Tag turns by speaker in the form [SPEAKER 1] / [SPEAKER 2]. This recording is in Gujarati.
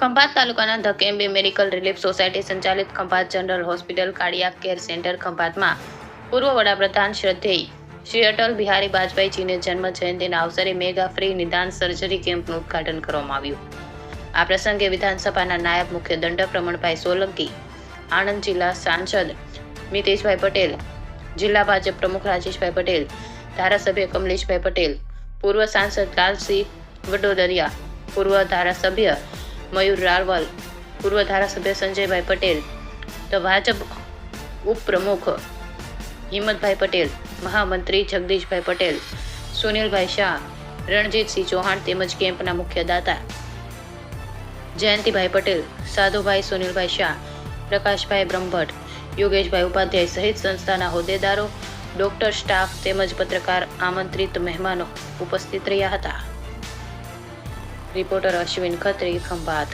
[SPEAKER 1] ખંભાત તાલુકાના the Cambay medical relief society સંચાલિત Khambhat general hospital cardiac care centre ખંભાતમાં પૂર્વ વડાપ્રધાન શ્રદ્ધેય શ્રી અટલ બિહારી વાજપેયીજીને જન્મ જયંતિના અવસરે મેગા ફ્રી નિદાન સર્જરી કેમ્પનું ઉદ્ઘાટન કરવામાં આવ્યું. આ પ્રસંગે વિધાનસભાના નાયબ મુખ્ય દંડક રમણભાઈ સોલંકી, આણંદ જિલ્લા સાંસદ મિતેશભાઈ પટેલ, જિલ્લા ભાજપ પ્રમુખ રાજેશભાઈ પટેલ, ધારાસભ્ય કમલેશભાઈ પટેલ, પૂર્વ સાંસદ લાલસિંહ વડોદરિયા, પૂર્વ ધારાસભ્ય મયુર રાવલ, પૂર્વ ધારાસભ્ય સંજયભાઈ પટેલ, તો ભાજપ ઉપપ્રમુખ હિંમતભાઈ પટેલ, મહામંત્રી જગદીશભાઈ પટેલ, સુનિલભાઈ શાહ, રણજીતસિંહ ચૌહાણ તેમજ કેમ્પના મુખ્ય દાતા જયંતિભાઈ પટેલ, સાધુભાઈ સુનિલભાઈ શાહ, પ્રકાશભાઈ બ્રહ્મભટ્ટ, યોગેશભાઈ ઉપાધ્યાય સહિત સંસ્થાના હોદ્દેદારો, ડોક્ટર, સ્ટાફ તેમજ પત્રકાર આમંત્રિત મહેમાનો ઉપસ્થિત રહ્યા હતા. રિપોર્ટર અશ્વિન ખત્રી, ખંભાત.